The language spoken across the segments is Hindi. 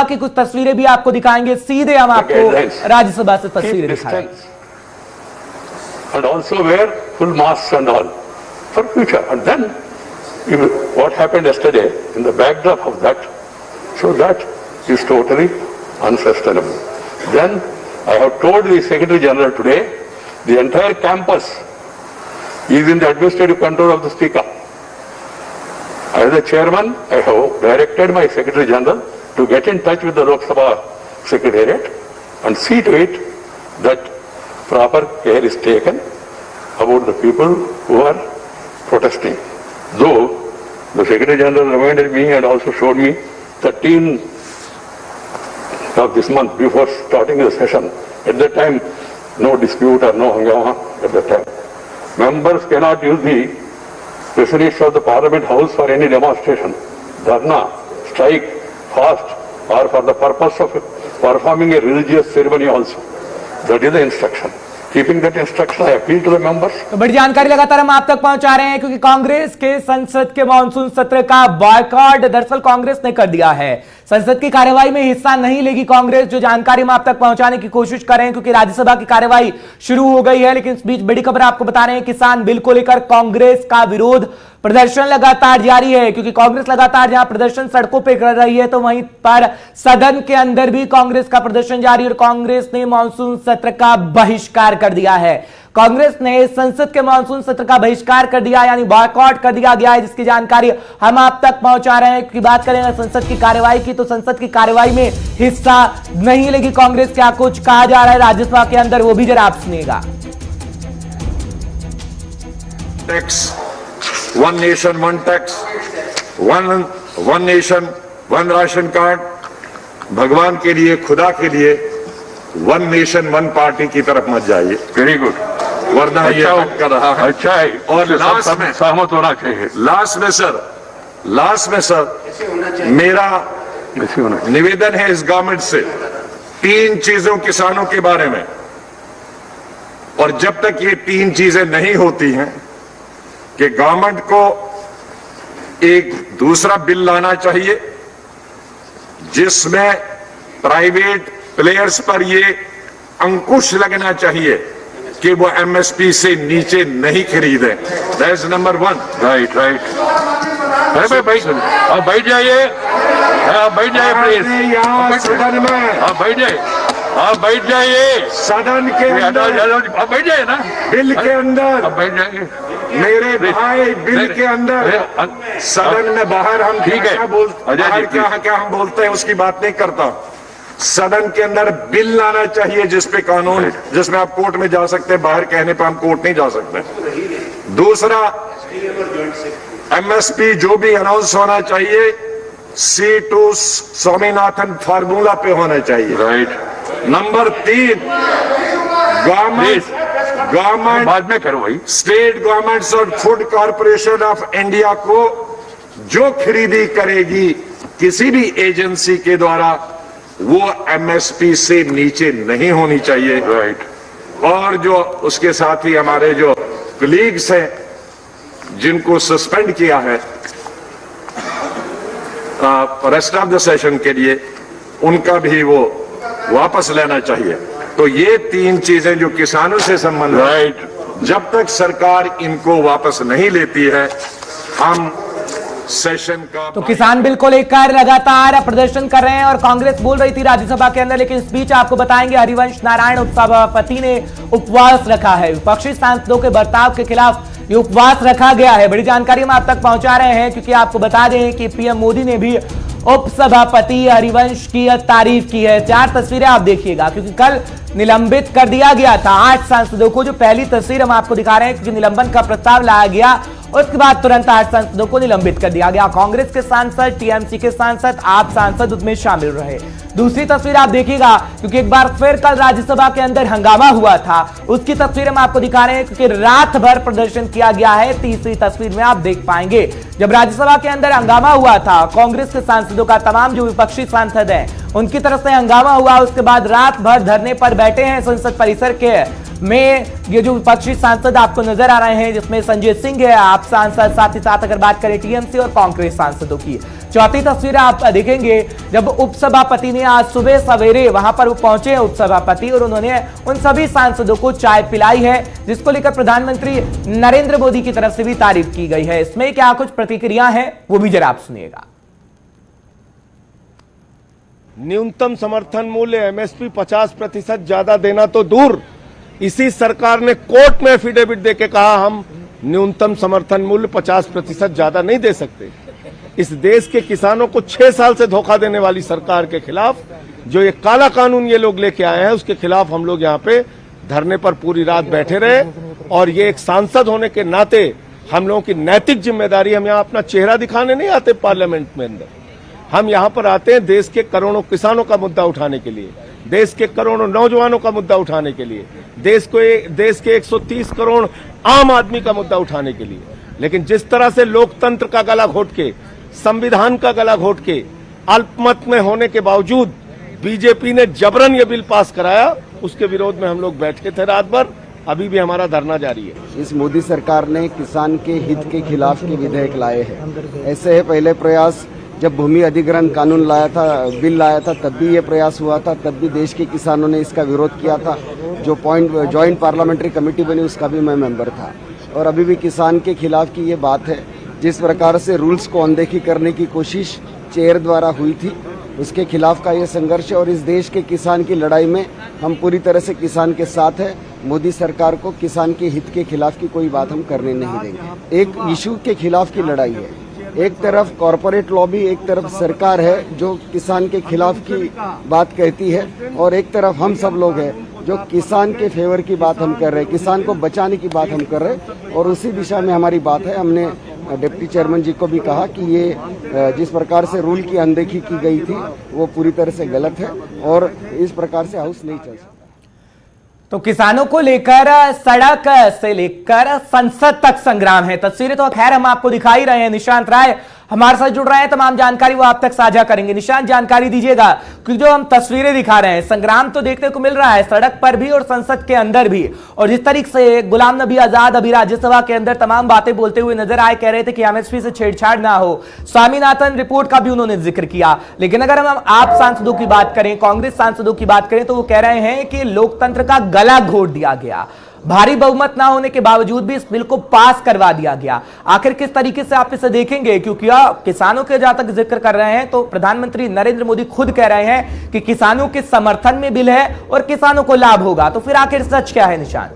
की कुछ तस्वीरें भी आपको दिखाएंगे, सीधे हम आपको राज्यसभा से तस्वीरें दिखाएंगे। And also wear full masks and all for future. And then what happened yesterday in the backdrop of that, so that is totally unsustainable. Then I have told the Secretary General today, the entire campus is in the administrative control of the Speaker. As the chairman, I have directed my Secretary General to get in touch with the Lok Sabha Secretariat and see to it that proper care is taken about the people who are protesting. Though the Secretary General reminded me and also showed me 13 of this month before starting the session. At that time, no dispute or no hangama at that time. Members cannot use the facilities of the Parliament House for any demonstration, dharna, strike, fast, or for the purpose of performing a religious ceremony also. That is the instruction. Keeping that instruction, I appeal to the members. तो बड़ी जानकारी लगातार हम आप तक पहुंचा रहे हैं, क्योंकि कांग्रेस के संसद के मानसून सत्र का बॉयकॉट दरअसल कांग्रेस ने कर दिया है। संसद की कार्यवाही में हिस्सा नहीं लेगी कांग्रेस, जो जानकारी हम आप तक पहुंचाने की कोशिश कर रहे हैं, क्योंकि राज्यसभा की कार्यवाही शुरू हो गई है। लेकिन इस बीच बड़ी खबर आपको बता रहे हैं, किसान बिल को लेकर कांग्रेस का विरोध प्रदर्शन लगातार जारी है, क्योंकि कांग्रेस लगातार जहां प्रदर्शन सड़कों पर कर रही है, तो वहीं पर सदन के अंदर भी कांग्रेस का प्रदर्शन जारी है और कांग्रेस ने मानसून सत्र का बहिष्कार कर दिया है। कांग्रेस ने संसद के मानसून सत्र का बहिष्कार कर दिया, यानी बॉयकॉट कर दिया गया है, जिसकी जानकारी हम आप तक पहुंचा रहे हैं। क्योंकि बात करेंगे संसद की कार्यवाही की, तो संसद की कार्यवाही में हिस्सा नहीं लेगी कांग्रेस, क्या कुछ कहा जा रहा है राज्यसभा के अंदर, वो भी जरा आप सुनिएगा। Tax, one nation one tax, one nation one ration card, भगवान के लिए, खुदा के लिए वन नेशन वन पार्टी की तरफ मत जाइए। वेरी गुड, वरना ये कर रहा है। अच्छा है, और लास्ट में सहमत होना चाहिए। लास्ट में सर मेरा निवेदन है इस गवर्नमेंट से, 3 चीजों किसानों के बारे में, और जब तक ये 3 चीजें नहीं होती हैं कि गवर्नमेंट को एक दूसरा बिल लाना चाहिए जिसमें प्राइवेट प्लेयर्स पर ये अंकुश लगना चाहिए कि वो एमएसपी से नीचे नहीं खरीदें। That is number 1। Right right. आप बैठ जाइए, आप बैठ जाइए प्लीज। यहाँ सदन में आप बैठ जाइए, आप बैठ जाइए सदन के अंदर, आप बैठ जाइए ना बिल के अंदर। आप बैठ जाइए मेरे भाई, बिल के अंदर, सदन में बाहर हम ठीक है, क्या हम बोलते हैं उसकी बात नहीं करता। सदन के अंदर बिल लाना चाहिए जिसपे कानून, जिसमें आप कोर्ट में जा सकते हैं, बाहर कहने पे हम कोर्ट नहीं जा सकते। दूसरा, एमएसपी जो भी अनाउंस होना चाहिए C2 स्वामीनाथन फार्मूला पे होना चाहिए। राइट। नंबर 3, गवर्नमेंट बाद में करो भाई, स्टेट गवर्नमेंट्स और फूड कॉर्पोरेशन ऑफ इंडिया को जो खरीदी करेगी किसी भी एजेंसी के द्वारा, वो एमएसपी से नीचे नहीं होनी चाहिए। राइट। और जो उसके साथ ही हमारे जो कलीग्स हैं जिनको सस्पेंड किया है रेस्ट ऑफ द सेशन के लिए, उनका भी वो वापस लेना चाहिए। तो ये 3 चीजें जो किसानों से संबंधित, राइट, जब तक सरकार इनको वापस नहीं लेती है, हम सेशन का। तो किसान बिल को लेकर लगातार प्रदर्शन कर रहे हैं और कांग्रेस बोल रही थी राज्यसभा के अंदर, लेकिन इस बीच आपको बताएंगे हरिवंश नारायण उपसभापति ने उपवास रखा है। विपक्षी सांसदों के बर्ताव के खिलाफ ये उपवास रखा गया है। बड़ी जानकारी हम आप तक पहुंचा रहे हैं, क्योंकि आपको बता दें कि पीएम मोदी ने भी उपसभापति हरिवंश की तारीफ की है। 4 तस्वीरें आप देखिएगा, क्योंकि कल निलंबित कर दिया गया था 8 सांसदों को। जो पहली तस्वीर हम आपको दिखा रहे हैं, क्योंकि निलंबन का प्रस्ताव लाया गया, उसके बाद तुरंत 8 सांसदों को निलंबित कर दिया गया। कांग्रेस के सांसद, टीएमसी के सांसद, आप सांसद उसमें शामिल रहे। दूसरी तस्वीर आप देखिएगा, क्योंकि एक बार फिर कल राज्यसभा के अंदर हंगामा हुआ था, उसकी तस्वीर हम आपको दिखा रहे हैं, क्योंकि रात भर प्रदर्शन किया गया है। तीसरी तस्वीर में आप देख पाएंगे, जब राज्यसभा के अंदर हंगामा हुआ था, कांग्रेस के सांसदों का, तमाम जो विपक्षी सांसद हैं उनकी तरफ से हंगामा हुआ। उसके बाद रात भर धरने पर बैठे हैं संसद परिसर के में ये जो विपक्षी सांसद आपको नजर आ रहे हैं, जिसमें संजय सिंह है आप सांसद, साथ ही साथ अगर बात करें टीएमसी और कांग्रेस सांसदों की। चौथी तस्वीर आप देखेंगे जब उपसभापति ने आज सुबह सवेरे वहां पर पहुंचे उपसभापति और उन्होंने उन सभी सांसदों को चाय पिलाई है, जिसको लेकर प्रधानमंत्री नरेंद्र मोदी की तरफ से भी तारीफ की गई है। इसमें क्या कुछ प्रतिक्रिया है वो भी जरा आप सुनिएगा। न्यूनतम समर्थन मूल्य एमएसपी 50% ज्यादा देना तो दूर, इसी सरकार ने कोर्ट में एफिडेविट देके कहा हम न्यूनतम समर्थन मूल्य 50% ज्यादा नहीं दे सकते। इस देश के किसानों को 6 साल से धोखा देने वाली सरकार के खिलाफ जो ये काला कानून ये लोग लेके आए हैं, उसके खिलाफ हम लोग यहाँ पे धरने पर पूरी रात बैठे रहे। और ये एक सांसद होने के नाते हम लोगों की नैतिक जिम्मेदारी, हम यहाँ अपना चेहरा दिखाने नहीं आते पार्लियामेंट में अंदर, हम यहाँ पर आते हैं देश के करोड़ों किसानों का मुद्दा उठाने के लिए, देश के करोड़ों नौजवानों का मुद्दा उठाने के लिए, देश के 130 करोड़ आम आदमी का मुद्दा उठाने के लिए। लेकिन जिस तरह से लोकतंत्र का गला घोट के, संविधान का गला घोट के, अल्पमत में होने के बावजूद बीजेपी ने जबरन ये बिल पास कराया, उसके विरोध में हम लोग बैठे थे रात भर, अभी भी हमारा धरना जारी है। इस मोदी सरकार ने किसान के हित के खिलाफ के विधेयक लाए हैं। ऐसे है पहले प्रयास जब भूमि अधिग्रहण कानून लाया था, बिल लाया था, तब भी ये प्रयास हुआ था, तब भी देश के किसानों ने इसका विरोध किया था। जो जॉइंट पार्लियामेंट्री कमेटी बनी उसका भी मैं मेंबर था। और अभी भी किसान के खिलाफ की ये बात है। जिस प्रकार से रूल्स को अनदेखी करने की कोशिश चेयर द्वारा हुई थी, उसके खिलाफ का ये संघर्ष है। और इस देश के किसान की लड़ाई में हम पूरी तरह से किसान के साथ है। मोदी सरकार को किसान के हित के खिलाफ की कोई बात हम करने नहीं देंगे। एक इशू के खिलाफ की लड़ाई है, एक तरफ कॉरपोरेट लॉबी, एक तरफ सरकार है जो किसान के खिलाफ की बात कहती है, और एक तरफ हम सब लोग हैं जो किसान के फेवर की बात हम कर रहे हैं, किसान को बचाने की बात हम कर रहे हैं। और उसी दिशा में हमारी बात है। हमने डिप्टी चेयरमैन जी को भी कहा कि ये जिस प्रकार से रूल की अनदेखी की गई थी वो पूरी तरह से गलत है और इस प्रकार से हाउस नहीं चल सकता। तो किसानों को लेकर सड़क से लेकर संसद तक संग्राम है। तस्वीरें तो खैर हम आपको दिखा ही रहे हैं। निशांत राय हमारे साथ जुड़ रहे हैं, तमाम जानकारी वो आप तक साझा करेंगे। निशांत, जानकारी दीजिएगा कि जो हम तस्वीरें दिखा रहे हैं, संग्राम तो देखने को मिल रहा है सड़क पर भी और संसद के अंदर भी। और जिस तरीके से गुलाम नबी आजाद अभी राज्यसभा के अंदर तमाम बातें बोलते हुए नजर आए, कह रहे थे कि एमएसपी से छेड़छाड़ ना हो, स्वामीनाथन रिपोर्ट का भी उन्होंने जिक्र किया। लेकिन अगर हम आप सांसदों की बात करें, कांग्रेस सांसदों की बात करें, तो वो कह रहे हैं कि लोकतंत्र का गला घोट दिया गया, भारी बहुमत ना होने के बावजूद भी इस बिल को पास करवा दिया गया। आखिर किस तरीके से आप इसे देखेंगे, क्योंकि आप किसानों के जहां तक जिक्र कर रहे हैं तो प्रधानमंत्री नरेंद्र मोदी खुद कह रहे हैं कि किसानों के समर्थन में बिल है और किसानों को लाभ होगा। तो फिर आखिर सच क्या है निशान?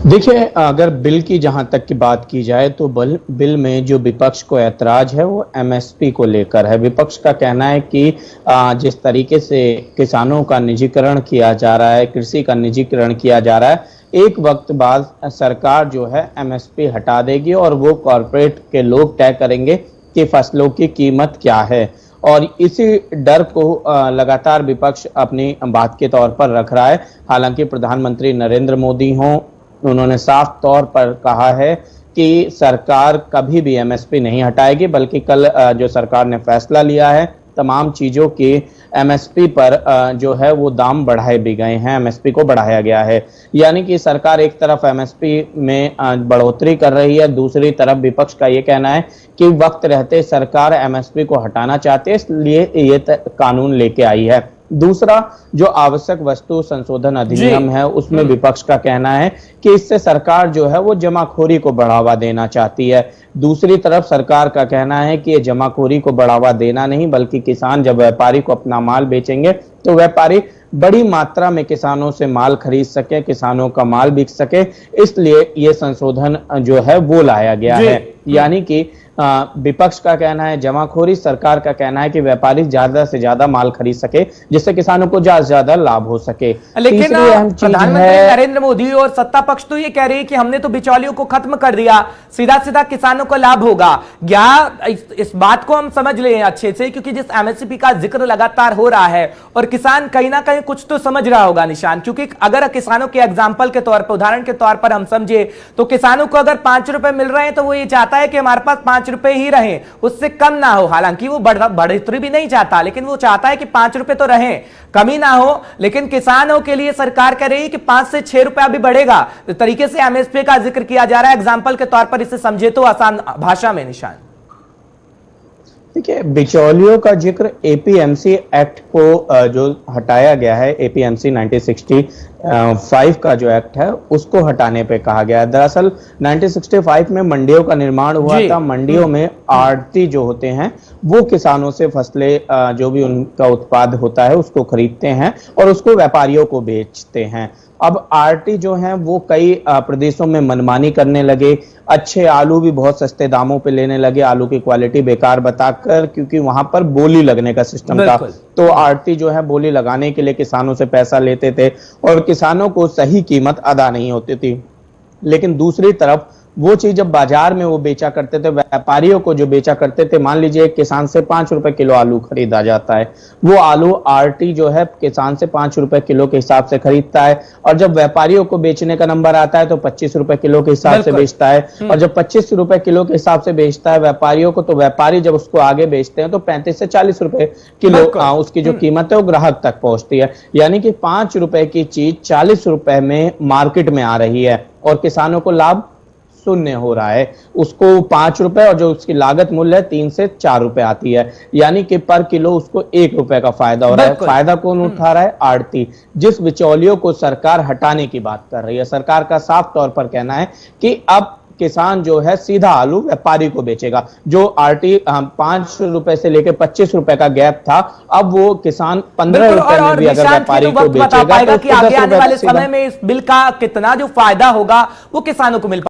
देखिए, अगर बिल की जहां तक की बात की जाए तो बिल में जो विपक्ष को ऐतराज है वो एमएसपी को लेकर है। विपक्ष का कहना है कि जिस तरीके से किसानों का निजीकरण किया जा रहा है, कृषि का निजीकरण किया जा रहा है, एक वक्त बाद सरकार जो है एमएसपी हटा देगी और वो कॉरपोरेट के लोग तय करेंगे कि फसलों की कीमत क्या है। और इसी डर को लगातार विपक्ष अपनी बात के तौर पर रख रहा है। हालांकि प्रधानमंत्री नरेंद्र मोदी हों, उन्होंने साफ तौर पर कहा है कि सरकार कभी भी एमएसपी नहीं हटाएगी, बल्कि कल जो सरकार ने फैसला लिया है तमाम चीज़ों की एमएसपी पर जो है वो दाम बढ़ाए भी गए हैं, एमएसपी को बढ़ाया गया है। यानी कि सरकार एक तरफ एमएसपी में बढ़ोतरी कर रही है, दूसरी तरफ विपक्ष का ये कहना है कि वक्त रहते सरकार एमएसपी को हटाना चाहती है, इसलिए ये कानून लेके आई है। दूसरा, जो आवश्यक वस्तु संशोधन अधिनियम है, उसमें विपक्ष का कहना है कि इससे सरकार जो है वो जमाखोरी को बढ़ावा देना चाहती है। दूसरी तरफ सरकार का कहना है कि ये जमाखोरी को बढ़ावा देना नहीं, बल्कि किसान जब व्यापारी को अपना माल बेचेंगे तो व्यापारी बड़ी मात्रा में किसानों से माल खरीद सके, किसानों का माल बिक सके, इसलिए ये संशोधन जो है वो लाया गया है। यानी कि विपक्ष का कहना है जमाखोरी, सरकार का कहना है कि व्यापारी ज्यादा से ज्यादा माल खरीद सके जिससे किसानों को ज्यादा से ज्यादा लाभ हो सके। लेकिन प्रधानमंत्री नरेंद्र मोदी और सत्ता पक्ष तो ये कह रही है कि हमने तो बिचौलियों को खत्म कर दिया, सीधा सीधा किसानों को लाभ होगा। क्या इस बात को हम समझ लें अच्छे से, क्योंकि जिस एमएसपी का जिक्र लगातार हो रहा है और किसान कहीं ना कहीं कुछ तो समझ रहा होगा निशान, क्योंकि अगर किसानों के एग्जाम्पल के तौर पर, उदाहरण के तौर पर हम समझे तो किसानों को अगर 5 रुपए मिल रहे हैं तो वो ये चाहता है कि हमारे पास 5 रुपए ही रहे, उससे कम ना हो। हालांकि वो बढ़ोतरी भी नहीं चाहता, लेकिन वो चाहता है कि 5 रुपए तो रहे, कमी ना हो। लेकिन किसानों के लिए सरकार कह रही है कि 5 से 6 रुपया भी बढ़ेगा। तो तरीके से एमएसपी का जिक्र किया जा रहा है एग्जाम्पल के तौर पर, इसे समझे तो आसान भाषा में निशान। देखिए, बिचौलियों का जिक्र एपीएमसी एक्ट को जो हटाया गया है, एपीएमसी 1965 का जो एक्ट है उसको हटाने पे कहा गया है। दरअसल 1965 में मंडियों का निर्माण हुआ था। मंडियों में आड़ती जो होते हैं वो किसानों से फसलें जो भी उनका उत्पाद होता है उसको खरीदते हैं और उसको व्यापारियों को बेचते हैं। अब आरटी जो हैं वो कई प्रदेशों में मनमानी करने लगे, अच्छे आलू भी बहुत सस्ते दामों पे लेने लगे, आलू की क्वालिटी बेकार बताकर, क्योंकि वहां पर बोली लगने का सिस्टम था। तो आरती जो है बोली लगाने के लिए किसानों से पैसा लेते थे और किसानों को सही कीमत अदा नहीं होती थी। लेकिन दूसरी तरफ वो चीज जब बाजार में वो बेचा करते थे, व्यापारियों को जो बेचा करते थे, मान लीजिए किसान से 5 रुपए किलो आलू खरीदा जाता है, वो आलू आरटी जो है किसान से 5 रुपए किलो के हिसाब से खरीदता है, और जब व्यापारियों को बेचने का नंबर आता है तो 25 रुपए किलो के हिसाब से बेचता है। और जब 25 रुपए किलो के हिसाब से बेचता है व्यापारियों को, तो व्यापारी जब उसको आगे बेचते हैं तो 35 से 40 रुपए किलो उसकी जो कीमत है वो ग्राहक तक पहुंचती है। यानी कि 5 रुपए की चीज 40 रुपए में मार्केट में आ रही है और किसानों को लाभ शून्य हो रहा है। उसको 5 रुपए और जो उसकी लागत मूल्य है 3 से 4 रुपए आती है, यानी कि पर किलो उसको 1 रुपए का फायदा हो रहा है। फायदा कौन उठा रहा है? आड़ती। जिस बिचौलियों को सरकार हटाने की बात कर रही है, सरकार का साफ तौर पर कहना है कि अब किसान जो है सीधा आलू व्यापारी को बेचेगा। जो आरटी 5 रुपए से लेकर 25 रुपए का गैप था, अब वो किसान 15 रुपए में भी अगर व्यापारी को बेचेगा तो कि आगे आने वाले समय में इस बिल का कितना जो फायदा होगा वो किसानों को मिल